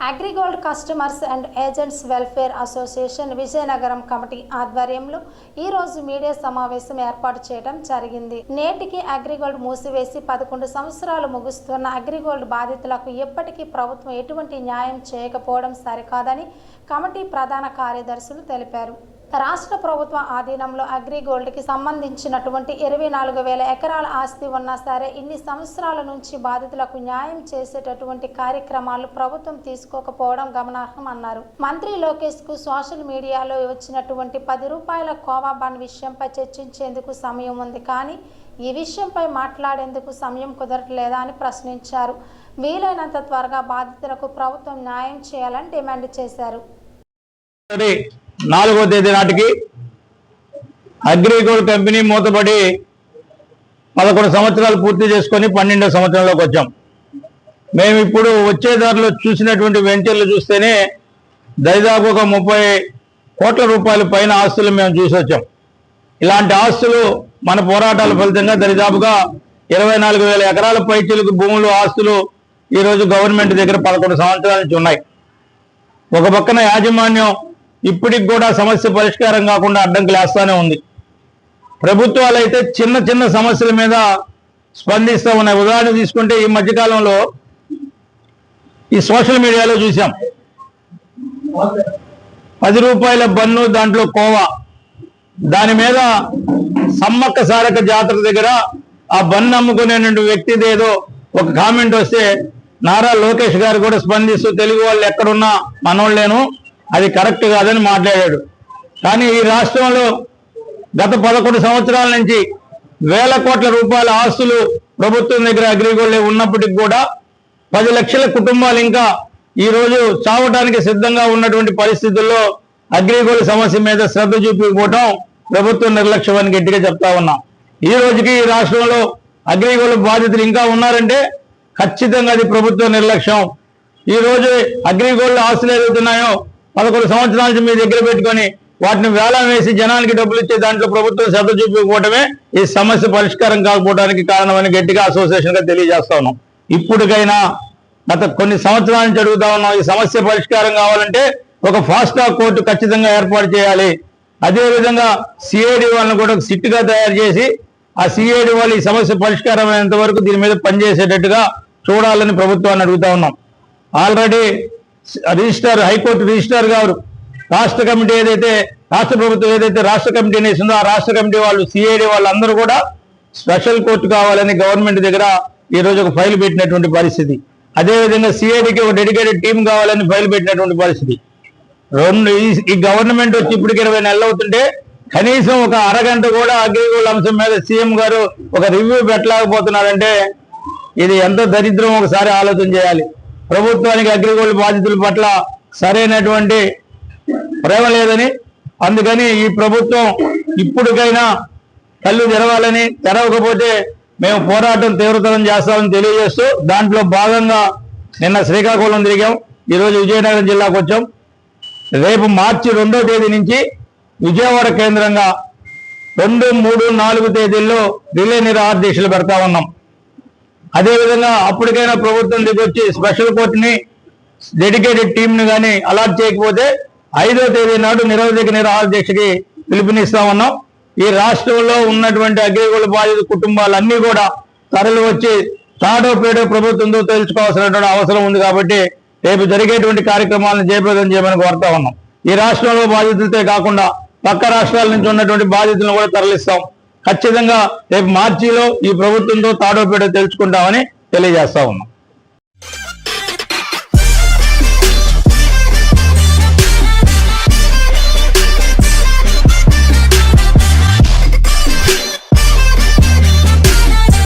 AgriGold customers and agents welfare association Vizianagaram committee ఆధ్వర్యంలో ఈ రోజు మీడియా సమావేశం ఏర్పాటు చేయడం జరిగింది. నేటికి అగ్రిగోల్డ్ మూసివేసి 11 సంవత్సరాలు ముగుస్తున్న అగ్రిగోల్డ్ బాధితులకు ఎప్పటికీ ప్రభుత్వం ఎటువంటి న్యాయం చేయకపోవడం సరికాదని కమిటీ ప్రధాన కార్యదర్శులు తెలిపారు. రాష్ట్ర ప్రభుత్వ ఆధీనంలో అగ్రిగోల్డ్కి సంబంధించినటువంటి 24,000 ఎకరాల ఆస్తి ఉన్నా సరే ఇన్ని సంవత్సరాల నుంచి బాధితులకు న్యాయం చేసేటటువంటి కార్యక్రమాలు ప్రభుత్వం తీసుకోకపోవడం గమనార్హం అన్నారు. మంత్రి లోకేష్ కు సోషల్ మీడియాలో వచ్చినటువంటి 10 రూపాయల కోవా బాండ్ విషయంపై చర్చించేందుకు సమయం ఉంది, కానీ ఈ విషయంపై మాట్లాడేందుకు సమయం కుదరట్లేదా అని ప్రశ్నించారు. వీలైనంత త్వరగా బాధితులకు ప్రభుత్వం న్యాయం చేయాలని డిమాండ్ చేశారు. 4వ తేదీ నాటికి అగ్రిగోల్డ్ కంపెనీ మూతపడి 11 సంవత్సరాలు పూర్తి చేసుకొని 12వ సంవత్సరంలోకి వచ్చాం. మేము ఇప్పుడు వచ్చే దారిలో చూసినటువంటి వెంచర్లు చూస్తేనే దాదాపు ఒక 30 కోట్ల రూపాయల పైన ఆస్తులు మేము చూసి వచ్చాం. ఇలాంటి ఆస్తులు మన పోరాటాల ఫలితంగా దరిదాపుగా 24,000 ఎకరాల పైచీలకు భూములు ఆస్తులు ఈరోజు గవర్నమెంట్ దగ్గర 11 సంవత్సరాల నుంచి ఉన్నాయి. ఒక పక్కన యాజమాన్యం ఇప్పటికి కూడా సమస్య పరిష్కారం కాకుండా అడ్డంకులు వేస్తూనే ఉంది. ప్రభుత్వాలు అయితే చిన్న చిన్న సమస్యల మీద స్పందిస్తూ ఉన్నాయి. ఉదాహరణ తీసుకుంటే ఈ మధ్యకాలంలో ఈ సోషల్ మీడియాలో చూసాం 10 రూపాయల బన్ను, దాంట్లో కోవా, దాని మీద సమ్మక్క సారక్క జాతర దగ్గర ఆ బన్ను అమ్ముకునేటువంటి వ్యక్తిది ఏదో ఒక కామెంట్ వస్తే నారా లోకేష్ గారు కూడా స్పందిస్తూ తెలుగు వాళ్ళు ఎక్కడున్నా మనోళ్ళేను, అది కరెక్ట్ కాదని మాట్లాడాడు. కానీ ఈ రాష్ట్రంలో గత 11 సంవత్సరాల నుంచి వేల కోట్ల రూపాయల ఆస్తులు ప్రభుత్వం దగ్గర అగ్రిగోల్డ్ ఉన్నప్పటికీ కూడా 10 లక్షల కుటుంబాలు ఇంకా ఈరోజు చావడానికి సిద్ధంగా ఉన్నటువంటి పరిస్థితుల్లో అగ్రిగోల్డ్ సమస్య మీద శ్రద్ధ చూపించకపోవడం ప్రభుత్వం నిర్లక్ష్యం అని గట్టిగా చెప్తా ఉన్నాం. ఈ రోజుకి ఈ రాష్ట్రంలో అగ్రిగోల్డ్ బాధితులు ఇంకా ఉన్నారంటే ఖచ్చితంగా అది ప్రభుత్వ నిర్లక్ష్యం. ఈ రోజు అగ్రిగోల్డ్ ఆస్తులు ఏదవుతున్నాయో 11 సంవత్సరాల నుంచి మీ దగ్గర పెట్టుకొని వాటిని వేలం వేసి జనానికి డబ్బులు ఇచ్చే దాంట్లో ప్రభుత్వం శ్రద్ధ చూపించకపోవడమే ఈ సమస్య పరిష్కారం కాకపోవడానికి కారణమని గట్టిగా అసోసియేషన్ గా తెలియజేస్తా ఉన్నాం. ఇప్పటికైనా గత కొన్ని సంవత్సరాల నుంచి అడుగుతా ఉన్నాం, ఈ సమస్య పరిష్కారం కావాలంటే ఒక ఫాస్ట్ ట్రాక్ కోర్టు ఖచ్చితంగా ఏర్పాటు చేయాలి. అదేవిధంగా సిఐడి వాళ్ళని కూడా ఒక సిట్గా తయారు చేసి ఆ సిఐడి వాళ్ళు ఈ సమస్య పరిష్కారం అయ్యేంత వరకు దీని మీద పనిచేసేటట్టుగా చూడాలని ప్రభుత్వాన్ని అడుగుతా ఉన్నాం. ఆల్రెడీ రిజిస్టర్ హైకోర్టు రిజిస్టర్ గారు రాష్ట్ర కమిటీ ఏదైతే రాష్ట్ర ప్రభుత్వం ఏదైతే రాష్ట్ర కమిటీని వేసిందో ఆ రాష్ట్ర కమిటీ వాళ్ళు సిఐడి వాళ్ళందరూ కూడా స్పెషల్ కోర్టు కావాలని గవర్నమెంట్ దగ్గర ఈ రోజు ఒక ఫైల్ పెట్టినటువంటి పరిస్థితి. అదేవిధంగా సిఐడికి ఒక డెడికేటెడ్ టీం కావాలని ఫైల్ పెట్టినటువంటి పరిస్థితి. ఈ గవర్నమెంట్ వచ్చి ఇప్పటికి 20 నెలలు అవుతుంటే కనీసం ఒక అరగంట కూడా అగ్రిగోల్డ్ అంశం మీద సీఎం గారు ఒక రివ్యూ పెట్టలేకపోతున్నారంటే ఇది ఎంత దరిద్రం ఒకసారి ఆలోచన చేయాలి. ప్రభుత్వానికి అగ్రిగోల్డ్ బాధితుల పట్ల సరైనటువంటి ప్రేమ లేదని, అందుకని ఈ ప్రభుత్వం ఇప్పటికైనా కళ్ళు తెరవాలని, తెరవకపోతే మేము పోరాటం తీవ్రతరం చేస్తామని తెలియజేస్తూ దాంట్లో భాగంగా నిన్న శ్రీకాకుళం తిరిగాం, ఈరోజు విజయనగరం జిల్లాకు వచ్చాం. రేపు మార్చి 2వ తేదీ నుంచి విజయవాడ కేంద్రంగా 2, 3, 4 తేదీల్లో రిలే నిరాహార దీక్షలు పెడతా ఉన్నాం. అదేవిధంగా అప్పటికైనా ప్రభుత్వం దిగొచ్చి స్పెషల్ కోర్టుని డెడికేటెడ్ టీంని కానీ అలాట్ చేయకపోతే 5వ తేదీ నాడు నిరవధిక నిరాహార దీక్షకి పిలుపునిస్తా ఉన్నాం. ఈ రాష్ట్రంలో ఉన్నటువంటి అగ్రిగోల్డ్ బాధిత కుటుంబాలన్నీ కూడా తరలి వచ్చి తాడో పేడో ప్రభుత్వంతో తెలుసుకోవాల్సినటువంటి అవసరం ఉంది. కాబట్టి రేపు జరిగేటువంటి కార్యక్రమాలను జయప్రదం చేయమని కోరుతా ఉన్నాం. ఈ రాష్ట్రంలో బాధితులతో కాకుండా పక్క రాష్ట్రాల నుంచి ఉన్నటువంటి బాధితులను కూడా తరలిస్తాం. ఖచ్చితంగా రేపు మార్చిలో ఈ ప్రభుత్వంతో తాడో పేడో తెలుసుకుంటామని తెలియజేస్తా ఉన్నాం.